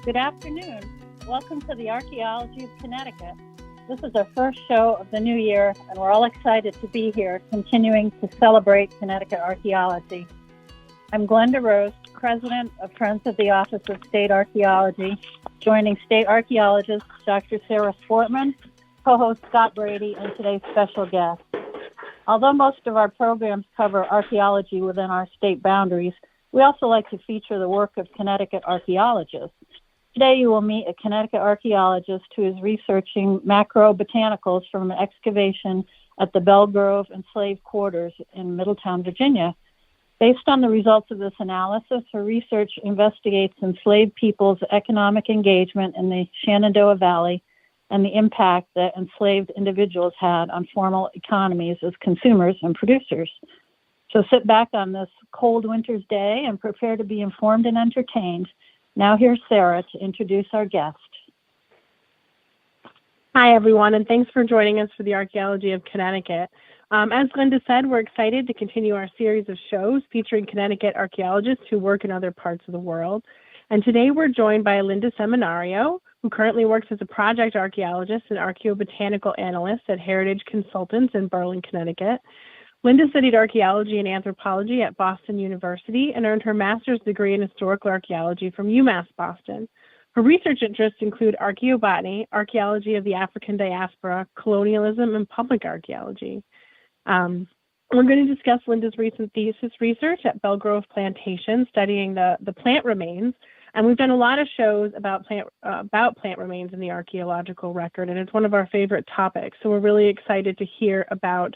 Good afternoon. Welcome to the Archaeology of Connecticut. This is our first show of the new year, and we're all excited to be here, continuing to celebrate Connecticut archaeology. I'm Glenda Rose, President of Friends of the Office of State Archaeology, joining State Archaeologist Dr. Sarah Sportman, co-host Scott Brady, and today's special guest. Although most of our programs cover archaeology within our state boundaries, we also like to feature the work of Connecticut archaeologists. Today you will meet a Connecticut archaeologist who is researching macro-botanicals from an excavation at the Belle Grove enslaved quarters in Middletown, Virginia. Based on the results of this analysis, her research investigates enslaved people's economic engagement in the Shenandoah Valley and the impact that enslaved individuals had on formal economies as consumers and producers. So sit back on this cold winter's day and prepare to be informed and entertained. Now here's Sarah to introduce our guest. Hi, everyone, and thanks for joining us for the Archaeology of Connecticut. As Linda said, we're excited to continue our series of shows featuring Connecticut archaeologists who work in other parts of the world. And today we're joined by Linda Seminario, who currently works as a project archaeologist and archaeobotanical analyst at Heritage Consultants in Berlin, Connecticut. Linda studied archaeology and anthropology at Boston University and earned her master's degree in historical archaeology from UMass Boston. Her research interests include archaeobotany, archaeology of the African diaspora, colonialism, and public archaeology. We're going to discuss Linda's recent thesis research at Belle Grove Plantation, studying the plant remains. And we've done a lot of shows about plant remains in the archaeological record, and it's one of our favorite topics. So we're really excited to hear about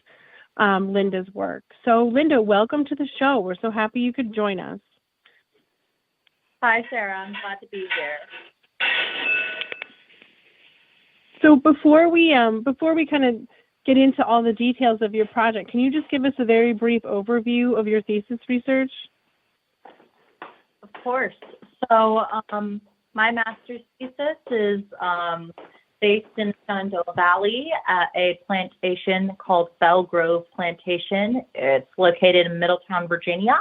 Linda's work. So Linda, welcome to the show. We're so happy you could join us. Hi, Sarah. I'm glad to be here. So before we kind of get into all the details of your project, can you just give us a very brief overview of your thesis research? Of course. So my master's thesis is based in Shenandoah Valley at a plantation called Belle Grove Plantation. It's located in Middletown, Virginia.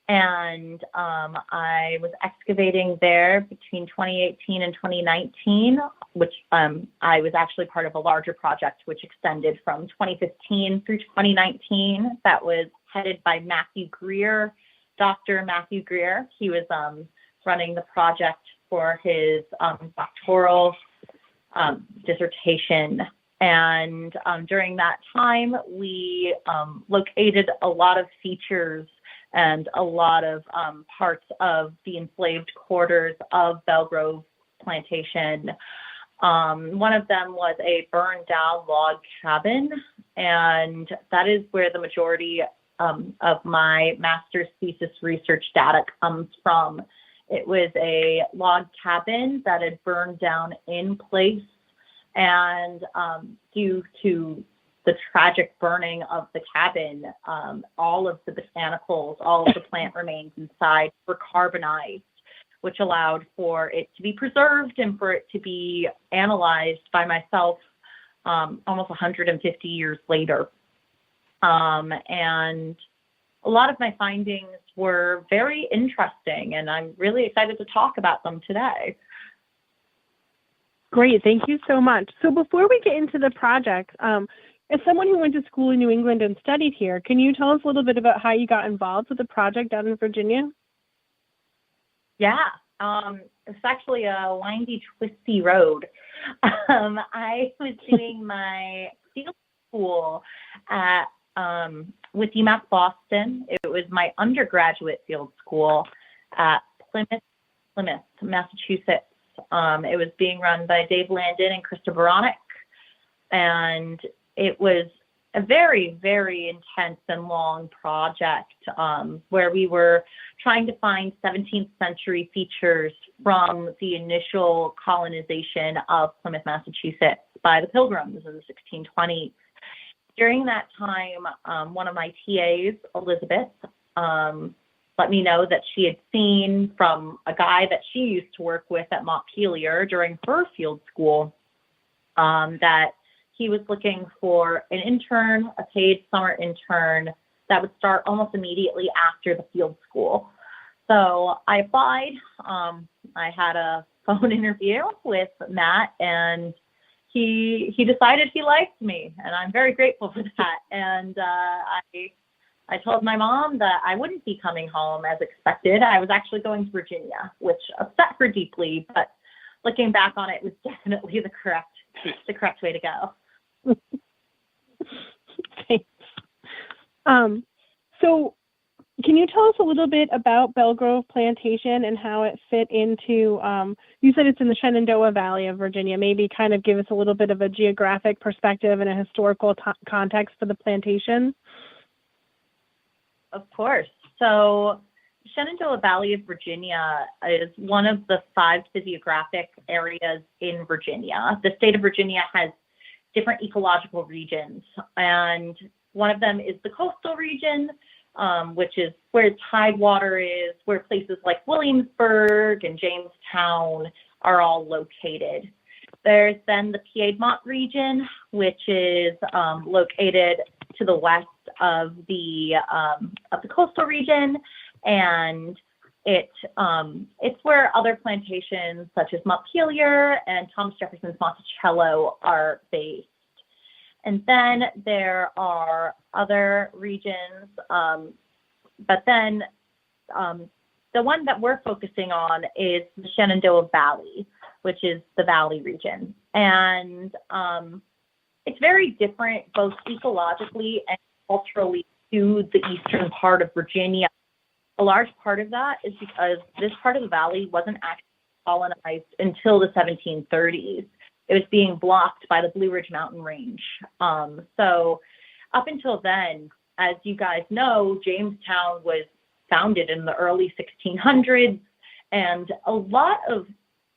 And I was excavating there between 2018 and 2019, which I was actually part of a larger project which extended from 2015 through 2019. That was headed by Matthew Greer, Dr. Matthew Greer. He was running the project for his doctoral dissertation. And during that time, we located a lot of features and a lot of parts of the enslaved quarters of Belle Grove Plantation. One of them was a burned down log cabin, and that is where the majority of my master's thesis research data comes from. It was a log cabin that had burned down in place, and due to the tragic burning of the cabin, all of the botanicals, all of the plant remains inside were carbonized, which allowed for it to be preserved and for it to be analyzed by myself almost 150 years later. And a lot of my findings were very interesting, and I'm really excited to talk about them today. Great, thank you so much. So before we get into the project, as someone who went to school in New England and studied here, can you tell us a little bit about how you got involved with the project down in Virginia? Yeah, it's actually a windy, twisty road. I was doing my field school at with UMass Boston. It was my undergraduate field school at Plymouth, Massachusetts. It was being run by Dave Landon and Krista Baronic, and it was a very, very intense and long project where we were trying to find 17th century features from the initial colonization of Plymouth, Massachusetts by the Pilgrims in the 1620s. During that time, one of my TAs, Elizabeth, let me know that she had seen from a guy that she used to work with at Montpelier during her field school that he was looking for an intern, a paid summer intern that would start almost immediately after the field school. So I applied. I had a phone interview with Matt, and he decided he liked me, and I'm very grateful for that. And I told my mom that I wouldn't be coming home as expected. I was actually going to Virginia, which upset her deeply, but looking back on it was definitely the correct way to go. Thanks. So can you tell us a little bit about Belle Grove Plantation and how it fit into, you said it's in the Shenandoah Valley of Virginia. Maybe kind of give us a little bit of a geographic perspective and a historical context for the plantation. Of course. So Shenandoah Valley of Virginia is one of the 5 physiographic areas in Virginia. The state of Virginia has different ecological regions, and one of them is the coastal region, which is where tidewater is, where places like Williamsburg and Jamestown are all located. There's then the Piedmont region, which is located to the west of the coastal region, and it's where other plantations such as Montpelier and Thomas Jefferson's Monticello are based. And then there are other regions, but then the one that we're focusing on is the Shenandoah Valley, which is the Valley region. And it's very different both ecologically and culturally to the eastern part of Virginia. A large part of that is because this part of the valley wasn't actually colonized until the 1730s. It was being blocked by the Blue Ridge Mountain Range. So up until then, as you guys know, Jamestown was founded in the early 1600s, and a lot of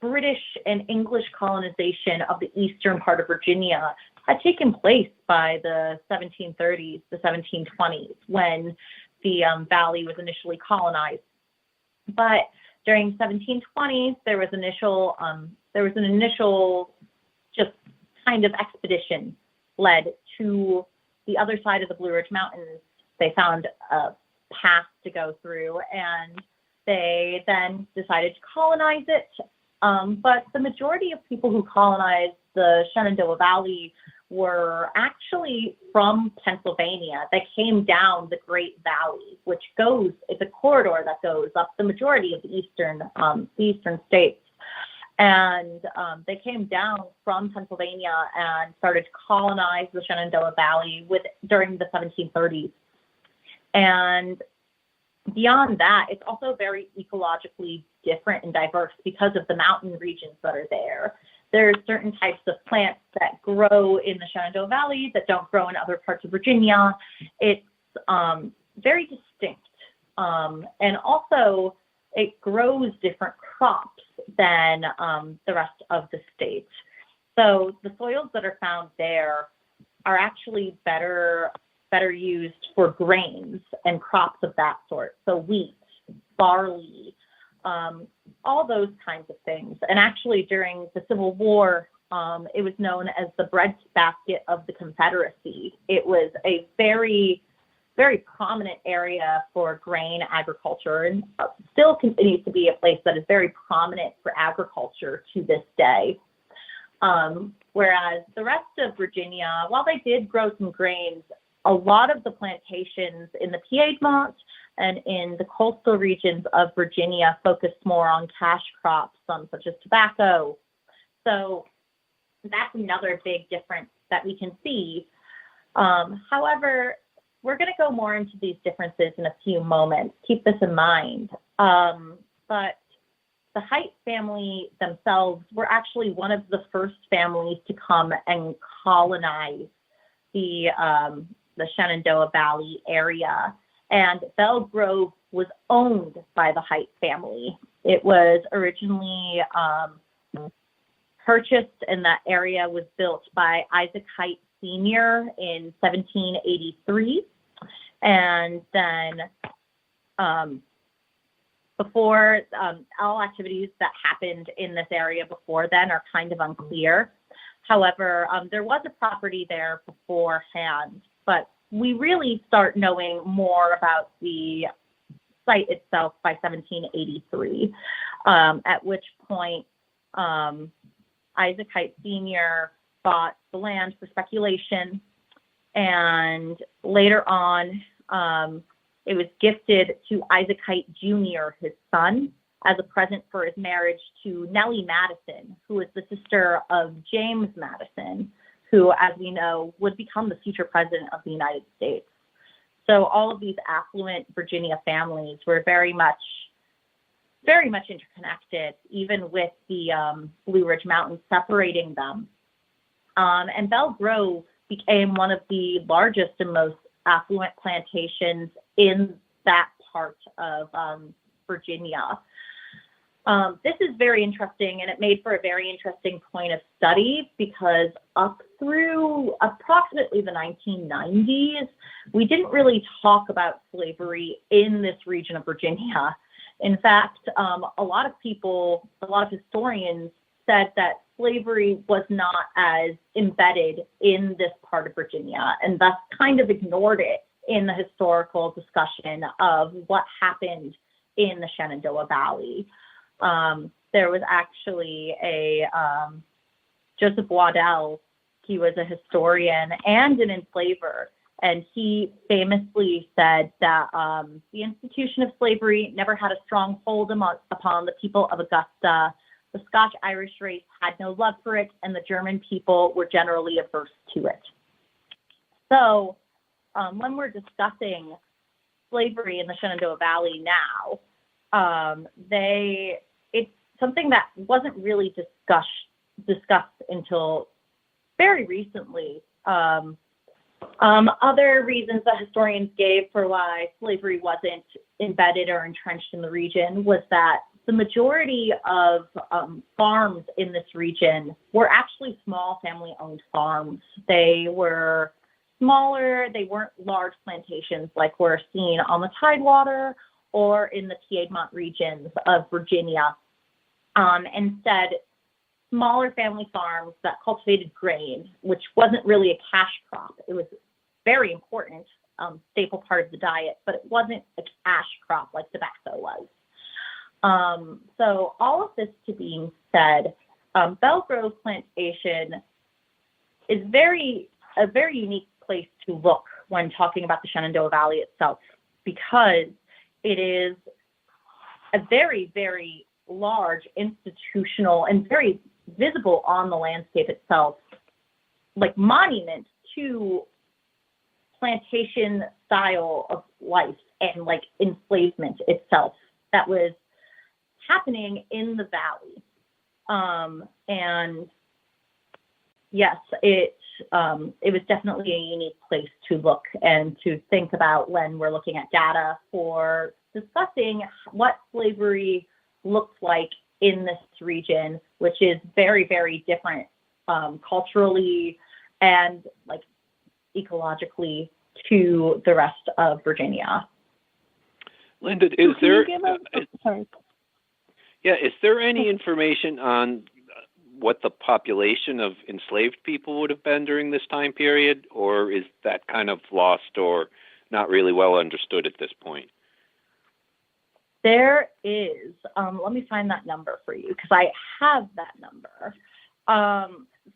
British and English colonization of the eastern part of Virginia had taken place by the 1730s, the 1720s, when the valley was initially colonized. But during the 1720s, there was an initial just kind of expedition led to the other side of the Blue Ridge Mountains. They found a path to go through, and they then decided to colonize it. But the majority of people who colonized the Shenandoah Valley were actually from Pennsylvania. They came down the Great Valley, which it's a corridor that goes up the majority of the eastern states. And they came down from Pennsylvania and started to colonize the Shenandoah Valley during the 1730s. And beyond that, it's also very ecologically different and diverse because of the mountain regions that are there. There are certain types of plants that grow in the Shenandoah Valley that don't grow in other parts of Virginia. It's very distinct. And also, it grows different crops than the rest of the state. So the soils that are found there are actually better used for grains and crops of that sort. So wheat, barley, all those kinds of things. And actually during the Civil War, it was known as the breadbasket of the Confederacy. It was a very, very prominent area for grain agriculture, and still continues to be a place that is very prominent for agriculture to this day. Whereas the rest of Virginia, while they did grow some grains, a lot of the plantations in the Piedmont and in the coastal regions of Virginia focused more on cash crops, such as tobacco. So that's another big difference that we can see. However, we're going to go more into these differences in a few moments. Keep this in mind. But the Height family themselves were actually one of the first families to come and colonize the Shenandoah Valley area. And Belle Grove was owned by the Height family. It was originally purchased, and that area was built by Isaac Height Sr. in 1783. And then before, all activities that happened in this area before then are kind of unclear. However, there was a property there beforehand, but we really start knowing more about the site itself by 1783, at which point Isaac Height Sr. bought the land for speculation, and later on, it was gifted to Isaac Height Jr., his son, as a present for his marriage to Nellie Madison, who was the sister of James Madison, who, as we know, would become the future president of the United States. So all of these affluent Virginia families were very much interconnected, even with the Blue Ridge Mountains separating them. And Belle Grove became one of the largest and most affluent plantations in that part of Virginia. This is very interesting, and it made for a very interesting point of study because up through approximately the 1990s, we didn't really talk about slavery in this region of Virginia. In fact, a lot of historians said that slavery was not as embedded in this part of Virginia, and thus kind of ignored it in the historical discussion of what happened in the Shenandoah Valley. There was actually a Joseph Waddell. He was a historian and an enslaver, and he famously said that the institution of slavery never had a strong hold upon the people of Augusta. The Scotch-Irish race had no love for it, and the German people were generally averse to it. So when we're discussing slavery in the Shenandoah Valley now, it's something that wasn't really discussed until very recently. Other reasons that historians gave for why slavery wasn't embedded or entrenched in the region was that the majority of farms in this region were actually small family-owned farms. They were smaller, they weren't large plantations like we're seeing on the Tidewater or in the Piedmont regions of Virginia. Instead, smaller family farms that cultivated grain, which wasn't really a cash crop. It was very important, staple part of the diet, but it wasn't a cash crop like tobacco was. So all of this to being said, Belle Grove Plantation is a very unique place to look when talking about the Shenandoah Valley itself, because it is a very, very large institutional and very visible on the landscape itself, like monument to plantation style of life and like enslavement itself that was happening in the valley. And yes, it was definitely a unique place to look and to think about when we're looking at data for discussing what slavery looks like in this region, which is very, very different culturally and like ecologically to the rest of Virginia. Linda, is there any information on what the population of enslaved people would have been during this time period, or is that kind of lost or not really well understood at this point? There is. Let me find that number for you because I have that number.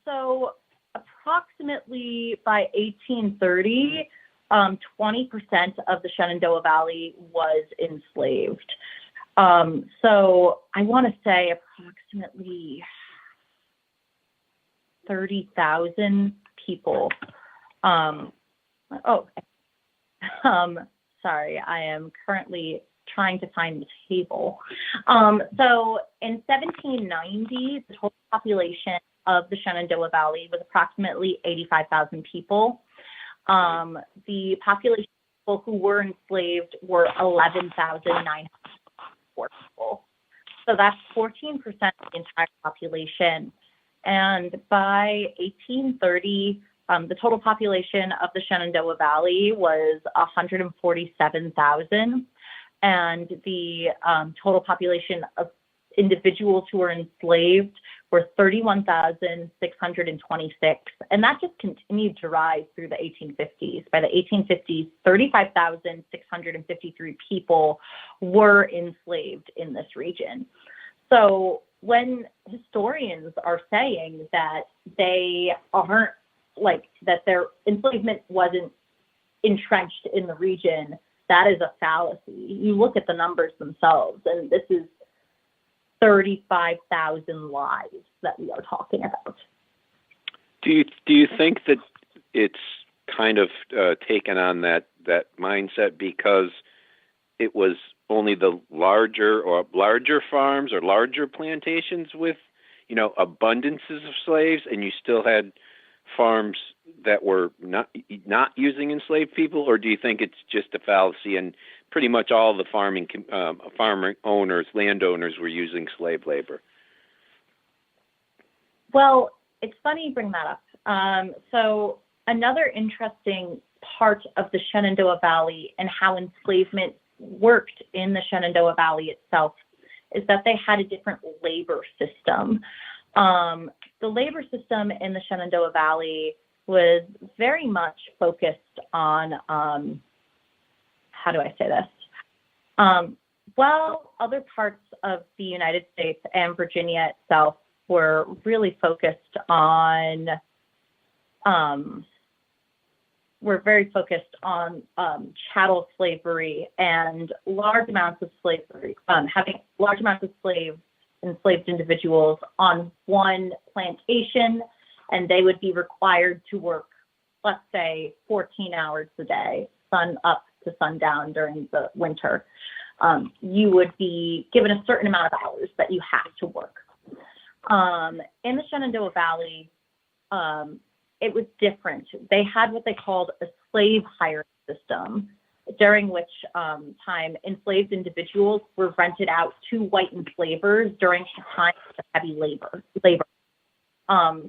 So approximately by 1830, 20% of the Shenandoah Valley was enslaved. So I want to say approximately 30,000 people. Sorry, I am currently trying to find the table. So in 1790, the total population of the Shenandoah Valley was approximately 85,000 people. The population of people who were enslaved were 11,904 people. So that's 14% of the entire population. And by 1830, the total population of the Shenandoah Valley was 147,000. And the total population of individuals who were enslaved were 31,626. And that just continued to rise through the 1850s. By the 1850s, 35,653 people were enslaved in this region. So when historians are saying that they aren't, like, that their enslavement wasn't entrenched in the region, that is a fallacy. You look at the numbers themselves, and this is 35,000 lives that we are talking about. Do you think that it's kind of taken on that mindset because it was only the larger farms or larger plantations with, abundances of slaves, and you still had farms that were not using enslaved people? Or do you think it's just a fallacy and pretty much all the landowners were using slave labor? Well, it's funny you bring that up. So another interesting part of the Shenandoah Valley and how enslavement worked in the Shenandoah Valley itself is that they had a different labor system. The labor system in the Shenandoah Valley was very much focused on, how do I say this? Well, other parts of the United States and Virginia itself were really focused on, chattel slavery and large amounts of slavery, having large amounts of enslaved individuals on one plantation, and they would be required to work, let's say, 14 hours a day, sun up to sundown during the winter. You would be given a certain amount of hours that you have to work. In the Shenandoah Valley, it was different. They had what they called a slave hiring system, during which time enslaved individuals were rented out to white enslavers during times of heavy labor.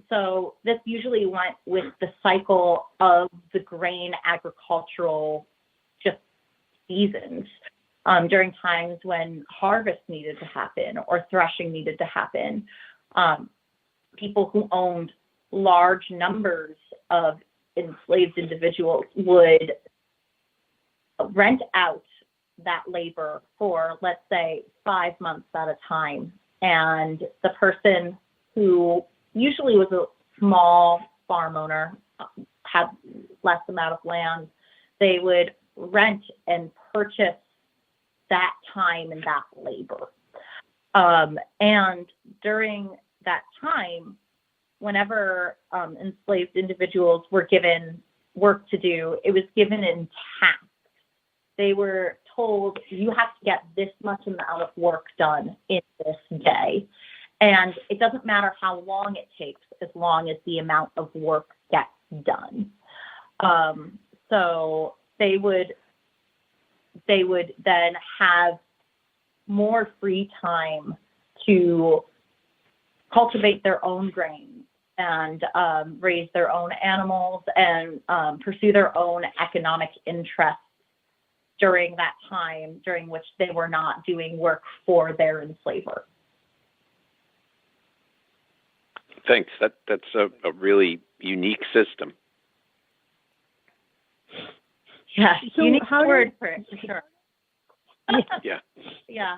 So this usually went with the cycle of the grain agricultural just seasons, during times when harvest needed to happen or threshing needed to happen. People who owned large numbers of enslaved individuals would rent out that labor for, let's say, 5 months at a time. And the person who usually was a small farm owner, had less amount of land, they would rent and purchase that time and that labor. And during that time, whenever enslaved individuals were given work to do, it was given in tasks. They were told, you have to get this much amount of work done in this day. And it doesn't matter how long it takes, as long as the amount of work gets done. So they would then have more free time to cultivate their own grains and raise their own animals and pursue their own economic interests during that time during which they were not doing work for their enslaver. Thanks. That's a really unique system. Yeah, so unique word for it, for sure. Yeah. Yeah.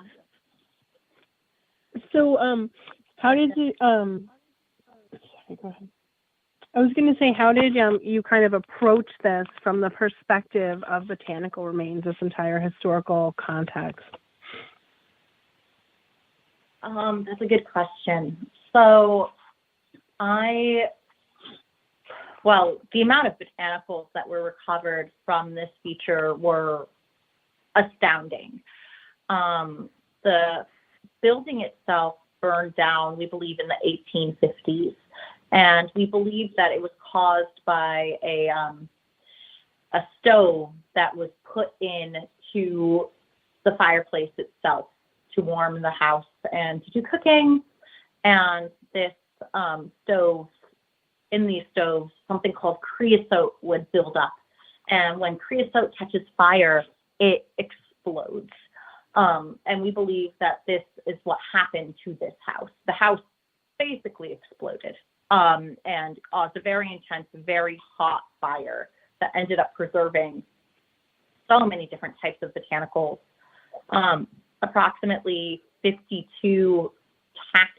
So, how did you, sorry, go ahead. I was going to say, how did you kind of approach this from the perspective of botanical remains, this entire historical context? That's a good question. So the amount of botanicals that were recovered from this feature were astounding. The building itself burned down, we believe, in the 1850s. And we believe that it was caused by a stove that was put in to the fireplace itself to warm the house and to do cooking. And this stove, in these stoves, something called creosote would build up. And when creosote catches fire, it explodes. And we believe that this is what happened to this house. The house basically exploded and caused a very intense, very hot fire that ended up preserving so many different types of botanicals. Approximately 52 tax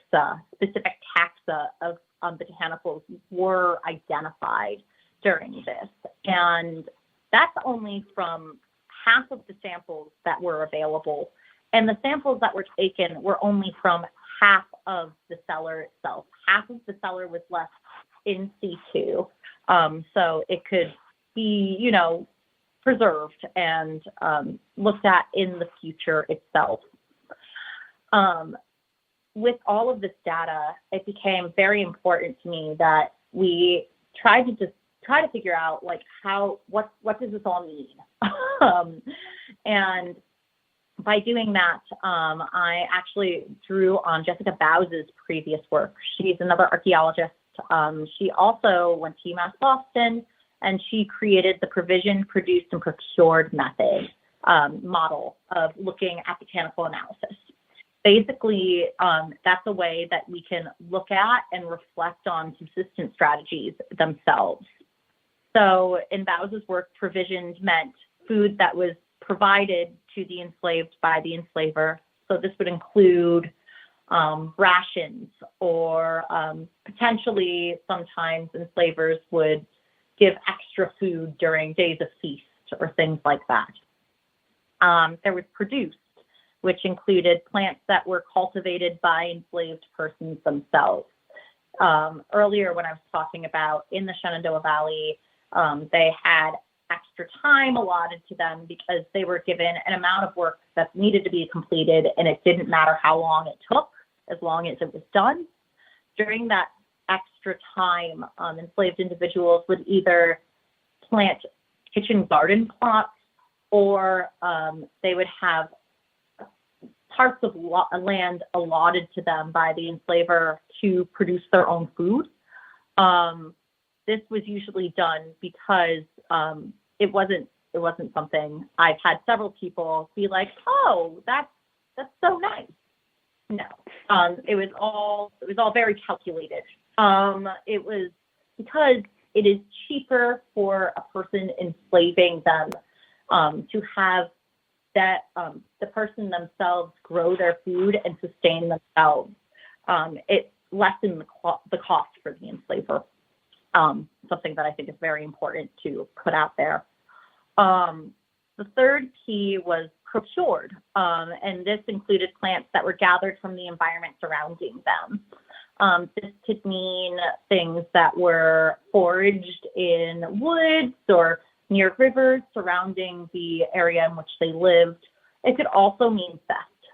specific taxa of botanicals were identified during this. And that's only from half of the samples that were available. And the samples that were taken were only from half of the cellar itself. Half of the cellar was left in situ. So it could be, preserved and looked at in the future itself. With all of this data, it became very important to me that we try to figure out what does this all mean? And by doing that, I actually drew on Jessica Bowes' previous work. She's another archaeologist. She also went to UMass Boston, and she created the provision, produced, and procured method model of looking at botanical analysis. Basically, that's a way that we can look at and reflect on subsistence strategies themselves. So in Bowes' work, provisions meant food that was provided to the enslaved by the enslaver. So this would include rations, or potentially sometimes enslavers would give extra food during days of feast or things like that. There was produced, which included plants that were cultivated by enslaved persons themselves. Earlier when I was talking about in the Shenandoah Valley, they had extra time allotted to them because they were given an amount of work that needed to be completed, and it didn't matter how long it took, as long as it was done. During that extra time, enslaved individuals would either plant kitchen garden plots, or they would have parts of land allotted to them by the enslaver to produce their own food. This was usually done because it wasn't something. I've had several people be like, "Oh, that's so nice." No, it was all very calculated. It was because it is cheaper for a person enslaving them to have that the person themselves grow their food and sustain themselves. It lessened the cost for the enslaver. Something that I think is very important to put out there. The third key was procured, and this included plants that were gathered from the environment surrounding them. This could mean things that were foraged in woods or near rivers surrounding the area in which they lived. It could also mean theft.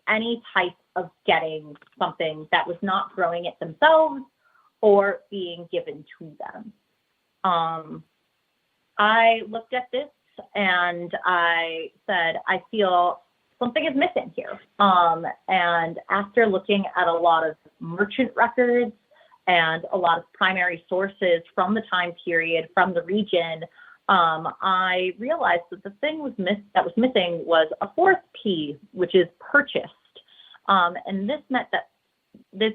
Any type of getting something that was not growing it themselves or being given to them. I looked at this and I said, I feel something is missing here. And after looking at a lot of merchant records and a lot of primary sources from the time period, from the region, I realized that the thing that was missing was a fourth P, which is purchased. And this meant that this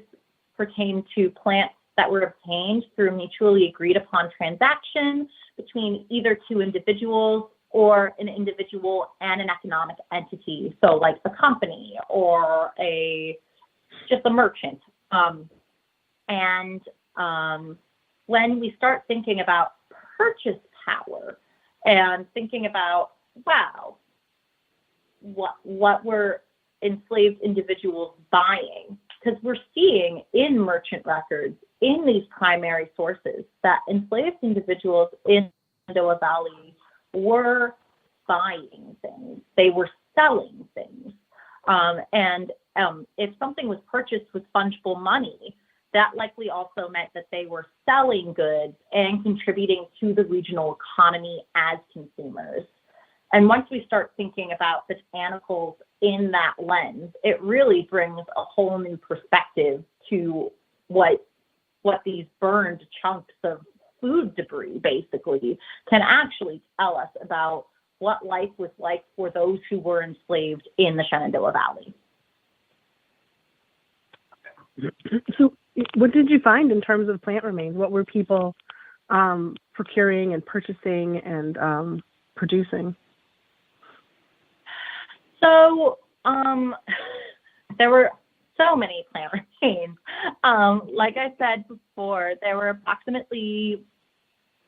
pertained to plants that were obtained through a mutually agreed upon transaction between either two individuals or an individual and an economic entity. So like a company or just a merchant. When we start thinking about purchase power and thinking about, wow, what were enslaved individuals buying? Because we're seeing in merchant records, in these primary sources, that enslaved individuals in the Shenandoah Valley were buying things. They were selling things. If something was purchased with fungible money, that likely also meant that they were selling goods and contributing to the regional economy as consumers. And once we start thinking about botanicals in that lens, it really brings a whole new perspective to what these burned chunks of food debris basically can actually tell us about what life was like for those who were enslaved in the Shenandoah Valley. So what did you find in terms of plant remains? What were people procuring and purchasing and producing? So there were so many plant remains. Like I said before, there were approximately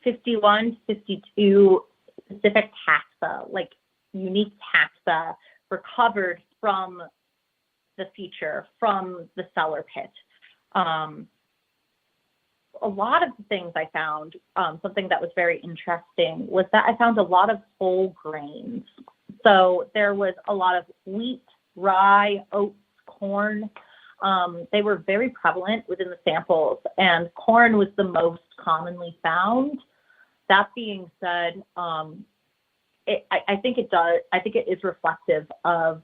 51 to 52 specific taxa, like unique taxa, recovered from the feature, from the cellar pit. A lot of the things I found, something that was very interesting was that I found a lot of whole grains. So there was a lot of wheat, rye, oats, corn. They were very prevalent within the samples, and corn was the most commonly found. That being said, I think it is reflective of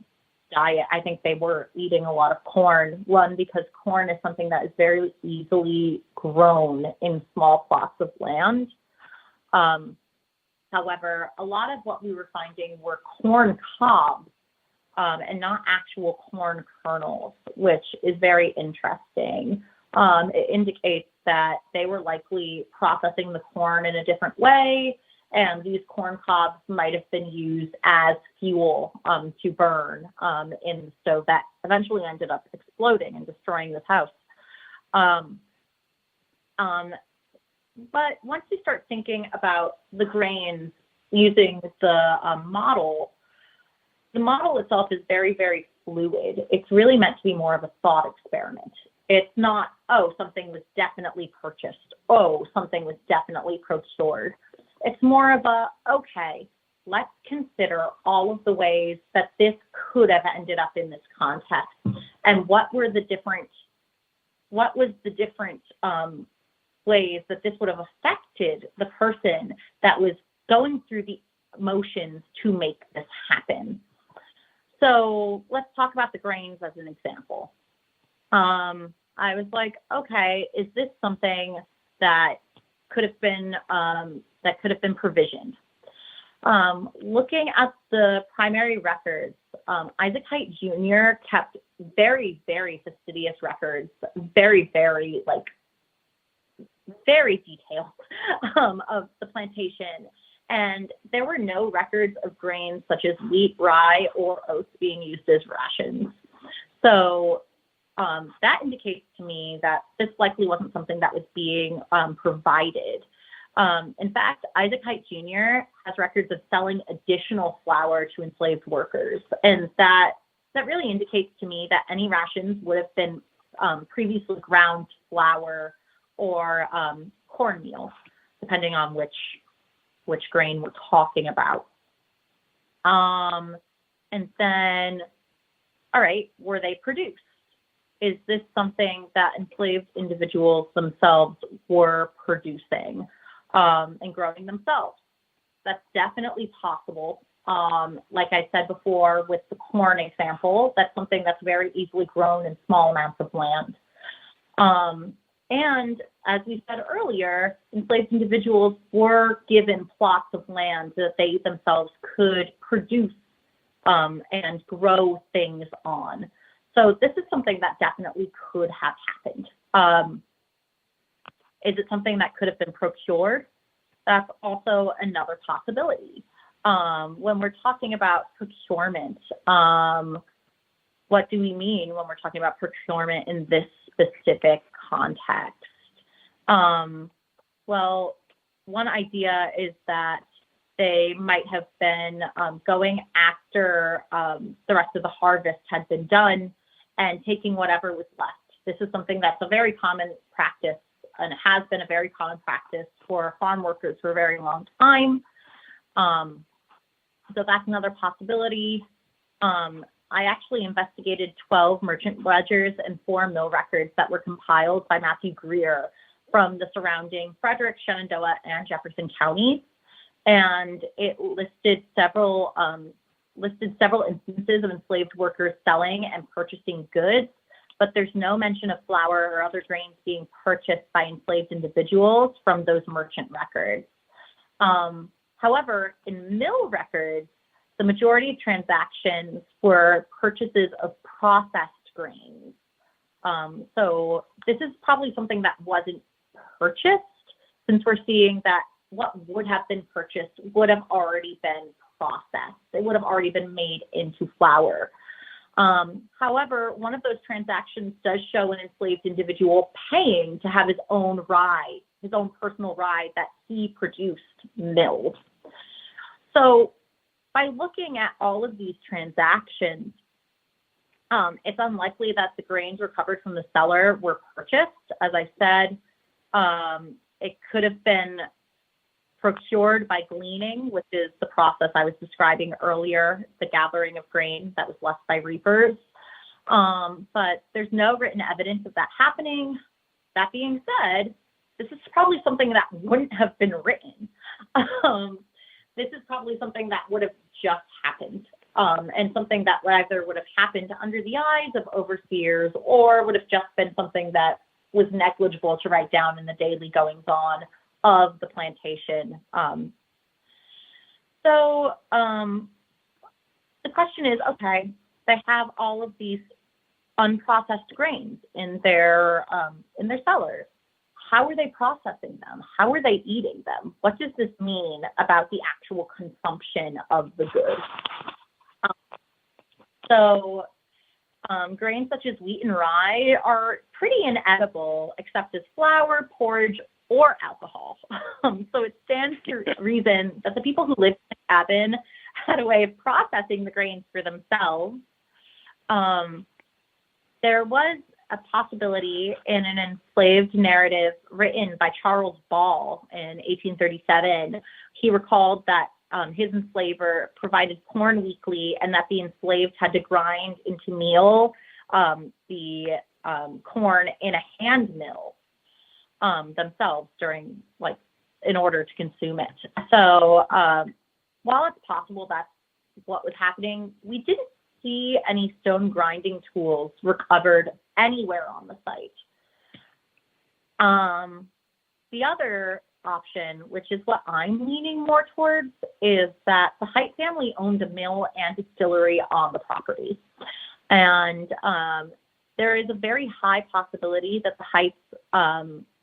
diet. I think they were eating a lot of corn. One, because corn is something that is very easily grown in small plots of land. However, a lot of what we were finding were corn cobs and not actual corn kernels, which is very interesting. It indicates that they were likely processing the corn in a different way, and these corn cobs might have been used as fuel to burn in the stove that eventually ended up exploding and destroying this house. But once you start thinking about the grains using the model itself is very, very fluid. It's really meant to be more of a thought experiment. It's not, oh, something was definitely purchased. Oh, something was definitely procured. It's more of a, okay, let's consider all of the ways that this could have ended up in this context, and what was the different ways that this would have affected the person that was going through the motions to make this happen. So let's talk about the grains as an example. I was like, okay, is this something that could have been provisioned? Looking at the primary records, Isaac Height Jr. kept very, very fastidious records, very, very detailed of the plantation. And there were no records of grains such as wheat, rye, or oats being used as rations. So that indicates to me that this likely wasn't something that was being provided. In fact, Isaac Height Jr. has records of selling additional flour to enslaved workers. And that really indicates to me that any rations would have been previously ground flour or cornmeal, depending on which grain we're talking about. And then, all right, were they produced? Is this something that enslaved individuals themselves were producing and growing themselves? That's definitely possible. Like I said before with the corn example, that's something that's very easily grown in small amounts of land. And as we said earlier, enslaved individuals were given plots of land that they themselves could produce and grow things on. So this is something that definitely could have happened. Is it something that could have been procured? That's also another possibility. When we're talking about procurement, what do we mean when we're talking about procurement in this specific context? Well, one idea is that they might have been going after the rest of the harvest had been done and taking whatever was left. This is something that's a very common practice, and it has been a very common practice for farm workers for a very long time. So that's another possibility. I actually investigated 12 merchant ledgers and 4 mill records that were compiled by Matthew Greer from the surrounding Frederick, Shenandoah, and Jefferson counties. And it listed several instances of enslaved workers selling and purchasing goods, but there's no mention of flour or other grains being purchased by enslaved individuals from those merchant records. However, in mill records, the majority of transactions were purchases of processed grains. So this is probably something that wasn't purchased, since we're seeing that what would have been purchased would have already been processed. It would have already been made into flour. However, one of those transactions does show an enslaved individual paying to have his own rye, his own personal rye that he produced milled. So by looking at all of these transactions, it's unlikely that the grains recovered from the cellar were purchased. As I said, it could have been procured by gleaning, which is the process I was describing earlier, the gathering of grain that was left by reapers. But there's no written evidence of that happening. That being said, this is probably something that wouldn't have been written. This is probably something that would have just happened, and something that either would have happened under the eyes of overseers or would have just been something that was negligible to write down in the daily goings-on of the plantation. So the question is, okay, they have all of these unprocessed grains in their cellars. How are they processing them? How are they eating them? What does this mean about the actual consumption of the goods? Grains such as wheat and rye are pretty inedible, except as flour, porridge, or alcohol. So it stands to reason that the people who lived in the cabin had a way of processing the grains for themselves. There was a possibility in an enslaved narrative written by Charles Ball in 1837. He recalled that his enslaver provided corn weekly and that the enslaved had to grind into meal the corn in a hand mill themselves in order to consume it. So while it's possible that's what was happening, we didn't see any stone grinding tools recovered anywhere on the site. The other option, which is what I'm leaning more towards, is that the Height family owned a mill and distillery on the property. And there is a very high possibility that the Heights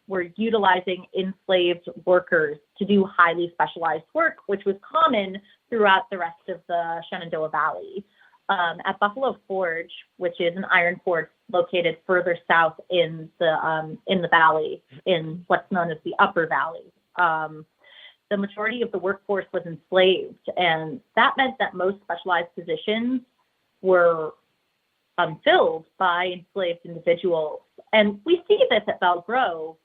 were utilizing enslaved workers to do highly specialized work, which was common throughout the rest of the Shenandoah Valley. At Buffalo Forge, which is an iron forge located further south in the valley, in what's known as the Upper Valley, the majority of the workforce was enslaved, and that meant that most specialized positions were filled by enslaved individuals. And we see this at Belle Grove.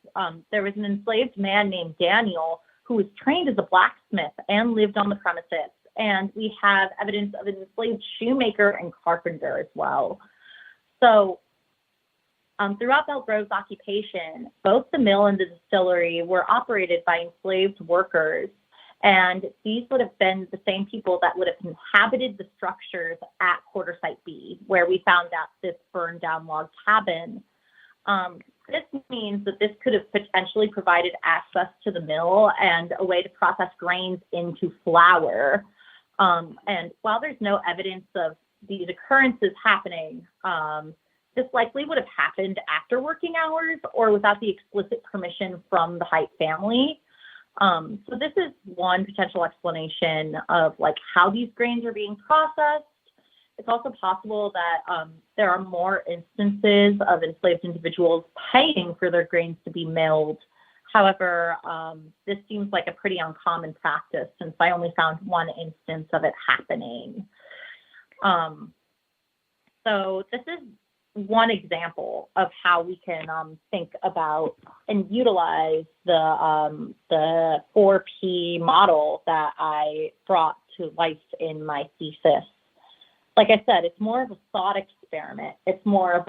There was an enslaved man named Daniel who was trained as a blacksmith and lived on the premises. And we have evidence of an enslaved shoemaker and carpenter as well. So throughout Belle Grove's occupation, both the mill and the distillery were operated by enslaved workers. And these would have been the same people that would have inhabited the structures at Quarter Site B, where we found out this burned down log cabin. This means that this could have potentially provided access to the mill and a way to process grains into flour. And while there's no evidence of these occurrences happening, this likely would have happened after working hours or without the explicit permission from the Height family. So this is one potential explanation of how these grains are being processed. It's also possible that there are more instances of enslaved individuals paying for their grains to be milled. However, this seems like a pretty uncommon practice since I only found one instance of it happening. So this is one example of how we can think about and utilize the 4P model that I brought to life in my thesis. Like I said, it's more of a thought experiment. It's more of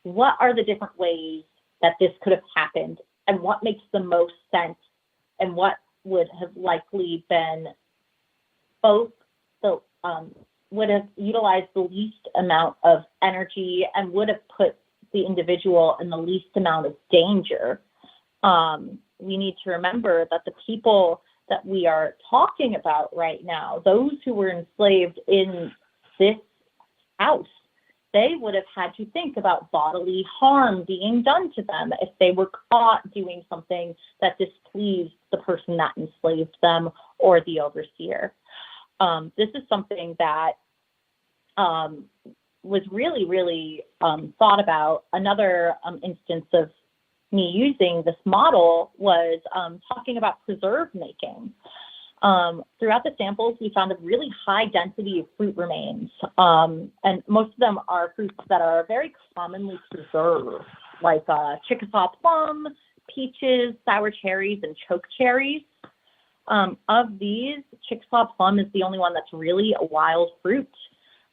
what are the different ways that this could have happened and what makes the most sense and what would have likely been would have utilized the least amount of energy and would have put the individual in the least amount of danger. We need to remember that the people that we are talking about right now, those who were enslaved in this house, they would have had to think about bodily harm being done to them if they were caught doing something that displeased the person that enslaved them or the overseer. This is something that was really, really thought about. Another instance of me using this model was talking about preserve making. Throughout the samples, we found a really high density of fruit remains, and most of them are fruits that are very commonly preserved, like Chickasaw plum, peaches, sour cherries, and choke cherries. Of these, Chickasaw plum is the only one that's really a wild fruit.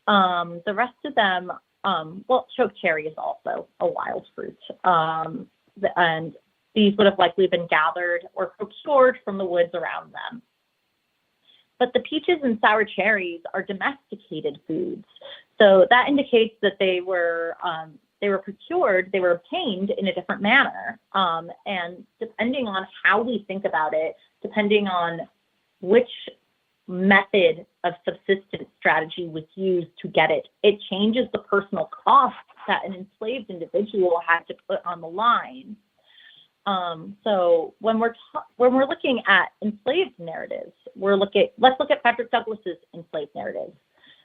The rest of them, well, choke cherry is also a wild fruit, and these would have likely been gathered or procured from the woods around them. But the peaches and sour cherries are domesticated foods, so that indicates that they were procured, they were obtained in a different manner. And depending on how we think about it, depending on which method of subsistence strategy was used to get it, it changes the personal cost that an enslaved individual had to put on the line. So when we're looking at enslaved narratives, let's look at Frederick Douglass's enslaved narrative.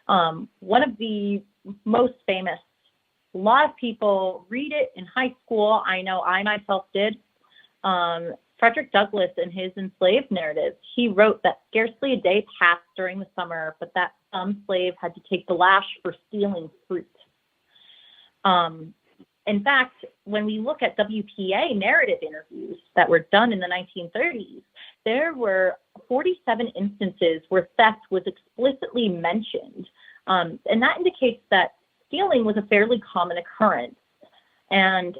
One of the most famous. A lot of people read it in high school. I know I myself did. Frederick Douglass, in his enslaved narrative, he wrote that scarcely a day passed during the summer, but that some slave had to take the lash for stealing fruit. In fact, when we look at WPA narrative interviews that were done in the 1930s, there were 47 instances where theft was explicitly mentioned. And that indicates that stealing was a fairly common occurrence. And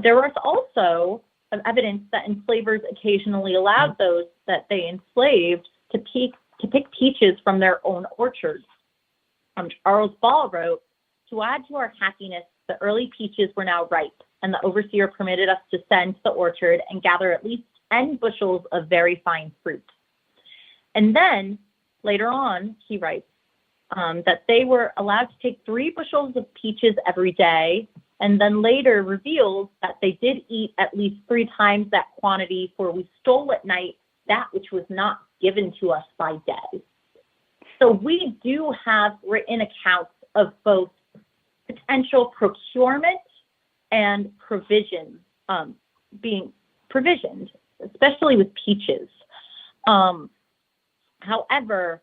there was also evidence that enslavers occasionally allowed those that they enslaved to pick peaches from their own orchards. Charles Ball wrote, "To add to our happiness, the early peaches were now ripe, and the overseer permitted us to send to the orchard and gather at least 10 bushels of very fine fruit." And then later on, he writes that they were allowed to take 3 bushels of peaches every day, and then later reveals that they did eat at least 3 times that quantity, for we stole at night that which was not given to us by day. So we do have written accounts of both potential procurement and provision being provisioned, especially with peaches. However,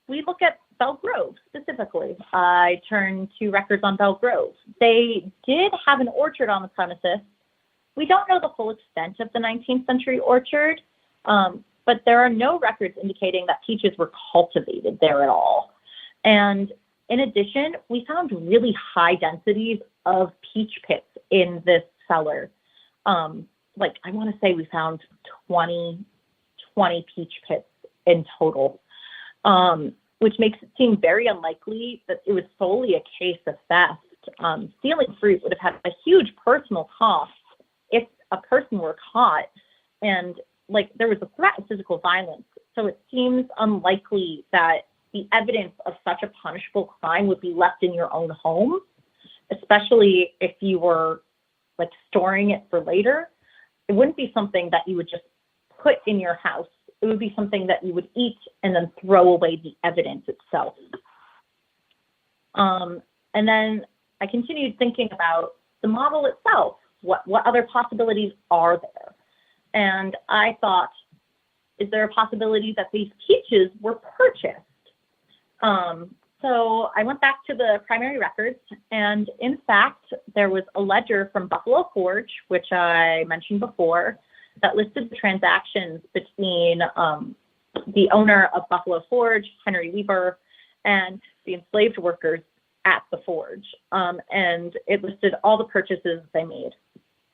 we look at Belle Grove specifically. I turn to records on Belle Grove. They did have an orchard on the premises. We don't know the full extent of the 19th century orchard, but there are no records indicating that peaches were cultivated there at all. And in addition, we found really high densities of peach pits in this cellar. Like, I want to say we found 20 peach pits in total, which makes it seem very unlikely that it was solely a case of theft. Stealing fruit would have had a huge personal cost if a person were caught, and like there was a threat of physical violence. So it seems unlikely that the evidence of such a punishable crime would be left in your own home, especially if you were like storing it for later. It wouldn't be something that you would just put in your house. It would be something that you would eat and then throw away the evidence itself. And then I continued thinking about the model itself. What other possibilities are there? And I thought, is there a possibility that these peaches were purchased? So I went back to the primary records, and in fact, there was a ledger from Buffalo Forge, which I mentioned before, that listed the transactions between the owner of Buffalo Forge, Henry Weaver, and the enslaved workers at the forge. And it listed all the purchases they made.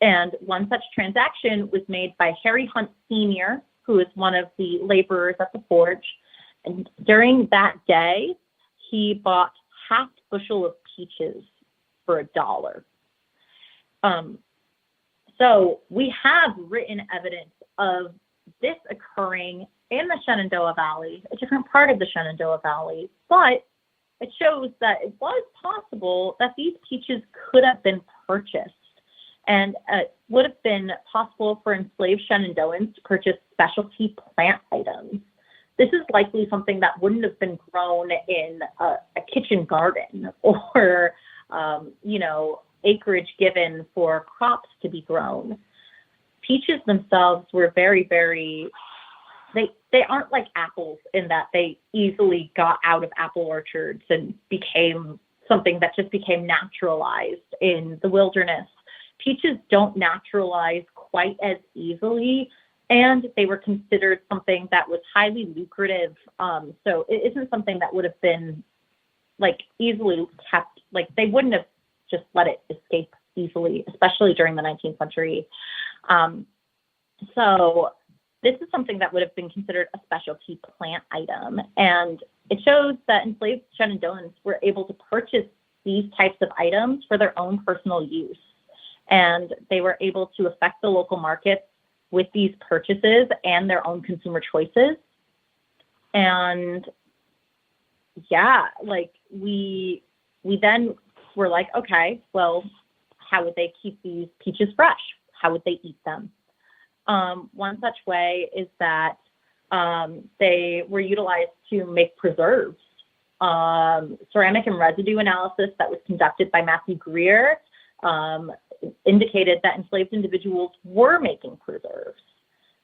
And one such transaction was made by Harry Hunt Sr., who is one of the laborers at the forge. And during that day, he bought half bushel of peaches for $1. So we have written evidence of this occurring in the Shenandoah Valley, a different part of the Shenandoah Valley, but it shows that it was possible that these peaches could have been purchased, and it would have been possible for enslaved Shenandoahans to purchase specialty plant items. this is likely something that wouldn't have been grown in a kitchen garden or, acreage given for crops to be grown. Peaches themselves were very, very, they aren't like apples in that they easily got out of apple orchards and became something that just became naturalized in the wilderness. Peaches don't naturalize quite as easily, and they were considered something that was highly lucrative. So it isn't something that would have been like easily kept, like they wouldn't have just let it escape easily, especially during the 19th century. So this is something that would have been considered a specialty plant item. And it shows that enslaved Shenandoahs were able to purchase these types of items for their own personal use. And they were able to affect the local markets with these purchases and their own consumer choices. And yeah, like we then were like, okay, well, how would they keep these peaches fresh? How would they eat them? One such way is that they were utilized to make preserves. Ceramic and residue analysis that was conducted by Matthew Greer indicated that enslaved individuals were making preserves.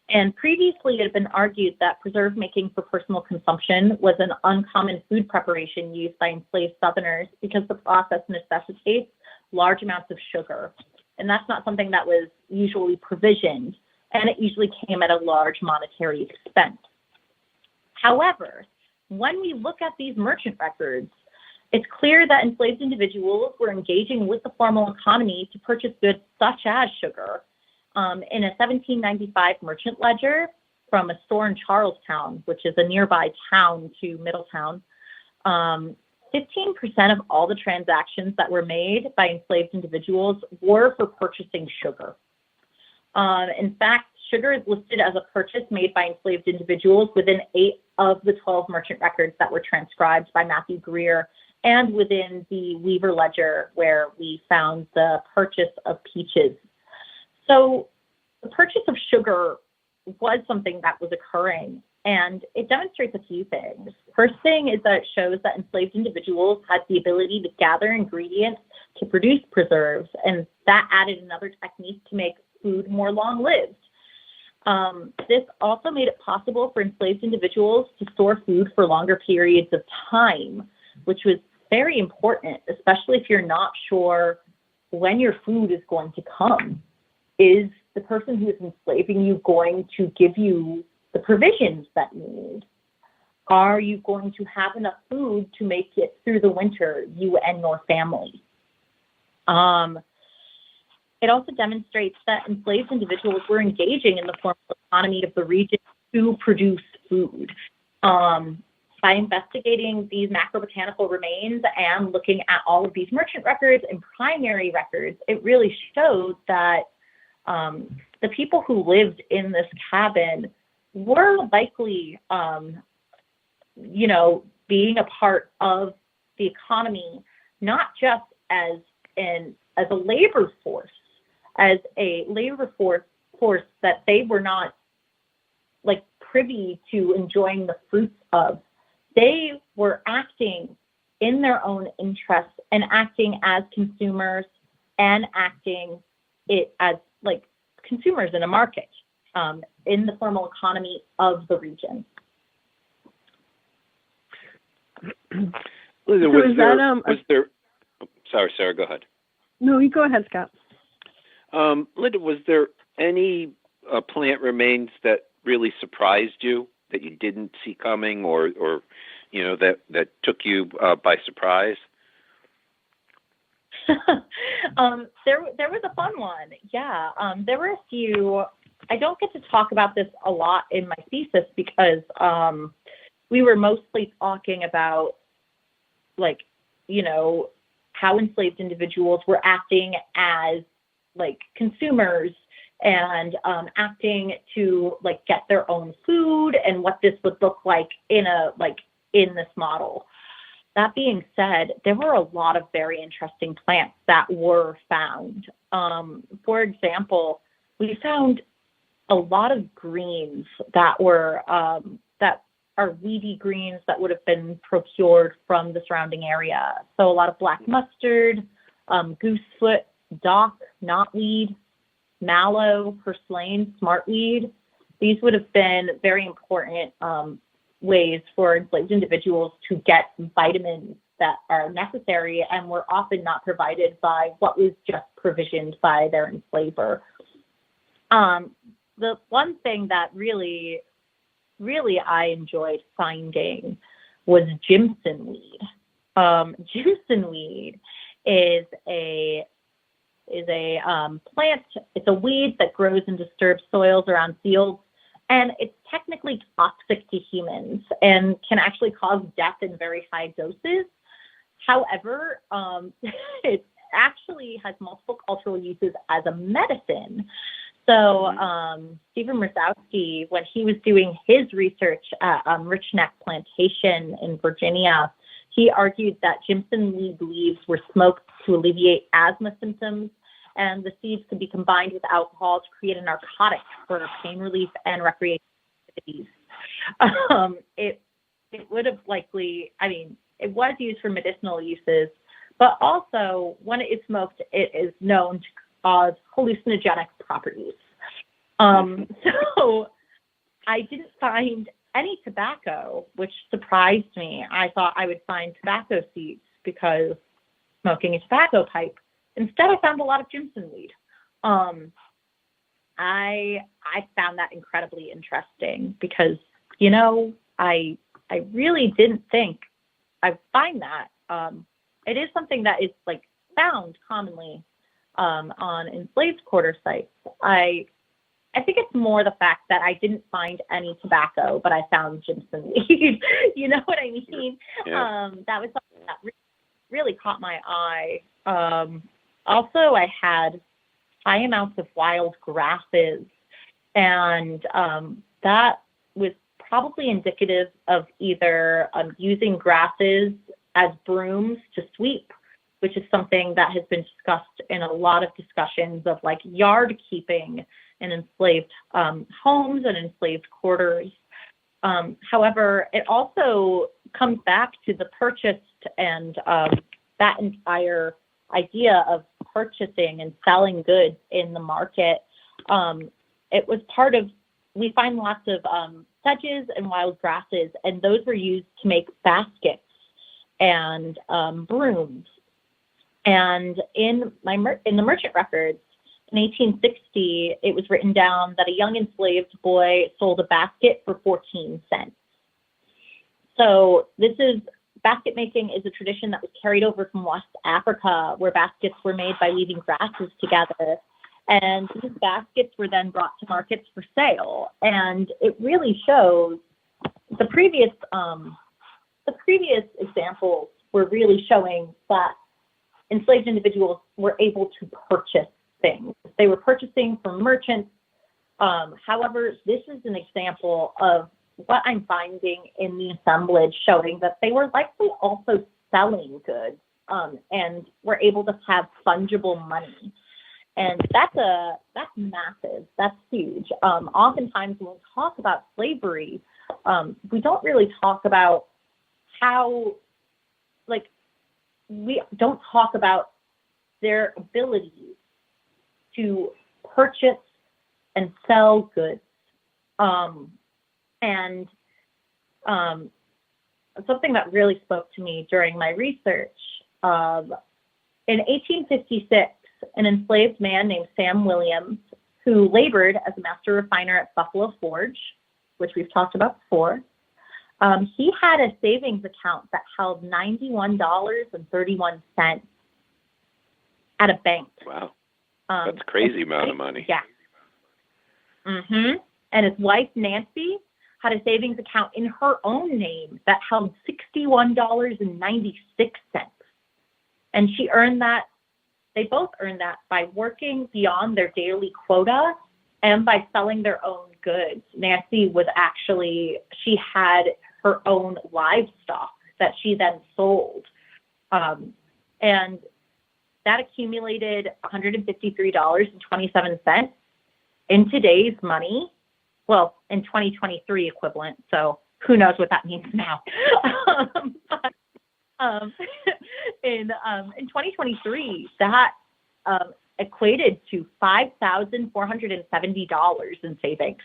And previously it had been argued that preserve making for personal consumption was an uncommon food preparation used by enslaved Southerners because the process necessitates large amounts of sugar. And that's not something that was usually provisioned, and it usually came at a large monetary expense. However, when we look at these merchant records, it's clear that enslaved individuals were engaging with the formal economy to purchase goods such as sugar. In a 1795 merchant ledger from a store in Charlestown, which is a nearby town to Middletown, 15% of all the transactions that were made by enslaved individuals were for purchasing sugar. In fact, sugar is listed as a purchase made by enslaved individuals within 8 of the 12 merchant records that were transcribed by Matthew Greer, and within the Weaver Ledger, where we found the purchase of peaches. So the purchase of sugar was something that was occurring, and it demonstrates a few things. First thing is that it shows that enslaved individuals had the ability to gather ingredients to produce preserves, and that added another technique to make food more long-lived. This also made it possible for enslaved individuals to store food for longer periods of time, which was very important, especially if you're not sure when your food is going to come. Is the person who is enslaving you going to give you the provisions that you need? Are you going to have enough food to make it through the winter, you and your family? It also demonstrates that enslaved individuals were engaging in the formal economy of the region to produce food. By investigating these macrobotanical remains and looking at all of these merchant records and primary records, it really showed that the people who lived in this cabin were likely, being a part of the economy, not just as a labor force, that they were not like privy to enjoying the fruits of. They were acting in their own interests and acting as consumers and acting it as like consumers in a market in the formal economy of the region. Linda, sorry, Sarah, go ahead. No, you go ahead, Scott. Linda, was there any plant remains that really surprised you that you didn't see coming, or that took you by surprise? There was a fun one. Yeah, there were a few. I don't get to talk about this a lot in my thesis because we were mostly talking about how enslaved individuals were acting as consumers and acting to get their own food and what this would look like in this model. That being said, there were a lot of very interesting plants that were found. For example, we found a lot of greens that were are weedy greens that would have been procured from the surrounding area. So a lot of black mustard, goosefoot, dock, knotweed, mallow, purslane, smartweed. These would have been very important ways for enslaved individuals to get vitamins that are necessary and were often not provided by what was just provisioned by their enslaver. The one thing that really I enjoyed finding was Jimson weed. Jimson weed is a plant. It's a weed that grows in disturbed soils around fields, and it's technically toxic to humans and can actually cause death in very high doses. However, it actually has multiple cultural uses as a medicine. So Stephen Rosowski, when he was doing his research at Rich Neck Plantation in Virginia, he argued that Jimson weed leaves were smoked to alleviate asthma symptoms, and the seeds could be combined with alcohol to create a narcotic for pain relief and recreational activities. It would have likely, I mean, it was used for medicinal uses, but also when it is smoked, it is known to cause hallucinogenic properties. So I didn't find any tobacco, which surprised me. I thought I would find tobacco seeds because smoking a tobacco pipe. Instead, I found a lot of Jimson weed. I found that incredibly interesting because, you know, I really didn't think I'd find that. It is something that is like found commonly on enslaved quarter sites. I think it's more the fact that I didn't find any tobacco, but I found Jimson weed. You know what I mean? Yeah. That was something that really caught my eye. Also, I had high amounts of wild grasses, and that was probably indicative of either using grasses as brooms to sweep, which is something that has been discussed in a lot of discussions of like yard keeping in enslaved homes and enslaved quarters. However, it also comes back to the purchased and that entire idea of purchasing and selling goods in the market. It was part of, we find lots of sedges and wild grasses, and those were used to make baskets and brooms. And in the merchant records, in 1860, it was written down that a young enslaved boy sold a basket for 14 cents. So basket making is a tradition that was carried over from West Africa, where baskets were made by weaving grasses together. And these baskets were then brought to markets for sale. And it really shows the previous examples were really showing that enslaved individuals were able to purchase things. They were purchasing from merchants. However, this is an example of what I'm finding in the assemblage, showing that they were likely also selling goods and were able to have fungible money. And that's massive. That's huge. Oftentimes when we talk about slavery, we don't really talk about how, like, we don't talk about their ability to purchase and sell goods. And something that really spoke to me during my research, in 1856, an enslaved man named Sam Williams, who labored as a master refiner at Buffalo Forge, which we've talked about before, he had a savings account that held $91.31 at a bank. Wow. That's a crazy amount of money. Yeah. Mm-hmm. And his wife, Nancy, had a savings account in her own name that held $61.96. And she earned that, they both earned that by working beyond their daily quota and by selling their own goods. Nancy was actually, she had her own livestock that she then sold. And that accumulated $153.27 in today's money. Well, in 2023 equivalent. So who knows what that means now. But, in 2023, that equated to $5,470 in savings.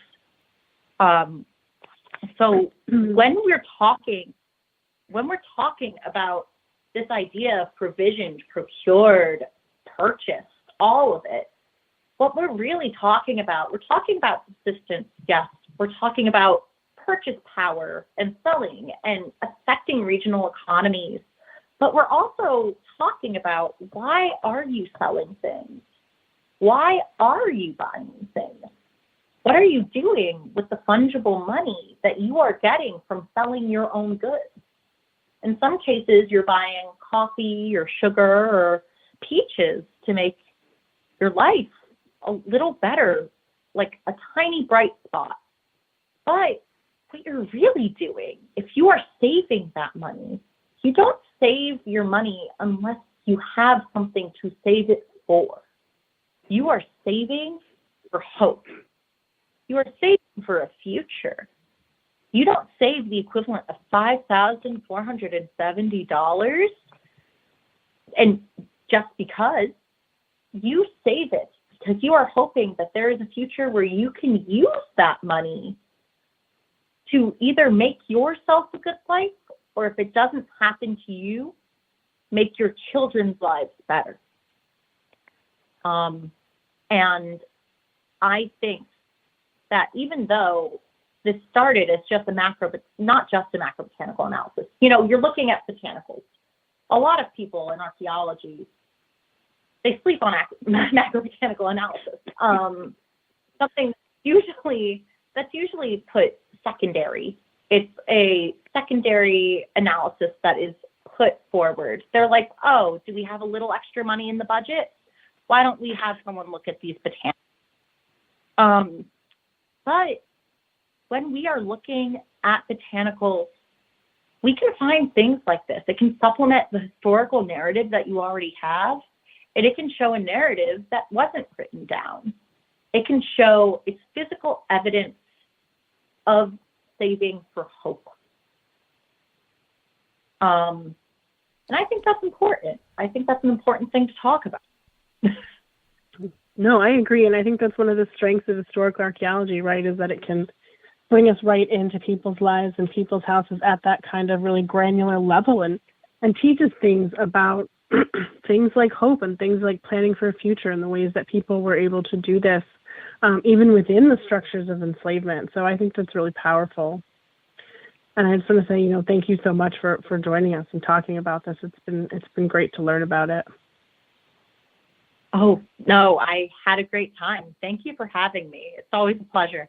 So when we're talking about this idea of provisioned, procured, purchased, all of it, what we're really talking about subsistence, yes. We're talking about purchase power and selling and affecting regional economies. But we're also talking about, why are you selling things? Why are you buying things? What are you doing with the fungible money that you are getting from selling your own goods? In some cases, you're buying coffee or sugar or peaches to make your life a little better, like a tiny bright spot. But what you're really doing, if you are saving that money, you don't save your money unless you have something to save it for. You are saving for hope. You are saving for a future. You don't save the equivalent of $5,470 and just because. You save it because you are hoping that there is a future where you can use that money to either make yourself a good life, or if it doesn't happen to you, make your children's lives better. And I think that even though this started as just not just a macrobotanical analysis, you're looking at botanicals. A lot of people in archaeology, they sleep on macrobotanical analysis. Something that's usually put secondary. It's a secondary analysis that is put forward. They're like, oh, do we have a little extra money in the budget? Why don't we have someone look at these botanicals? But when we are looking at botanicals, we can find things like this. It can supplement the historical narrative that you already have, and it can show a narrative that wasn't written down. It can show its physical evidence of saving for hope. And I think that's important. I think that's an important thing to talk about. No, I agree. And I think that's one of the strengths of historical archaeology, right, is that it can bring us right into people's lives and people's houses at that kind of really granular level and teach us things about things like hope and things like planning for a future and the ways that people were able to do this, even within the structures of enslavement. So I think that's really powerful. And I just want to say, thank you so much for joining us and talking about this. It's been great to learn about it. Oh, no, I had a great time. Thank you for having me. It's always a pleasure.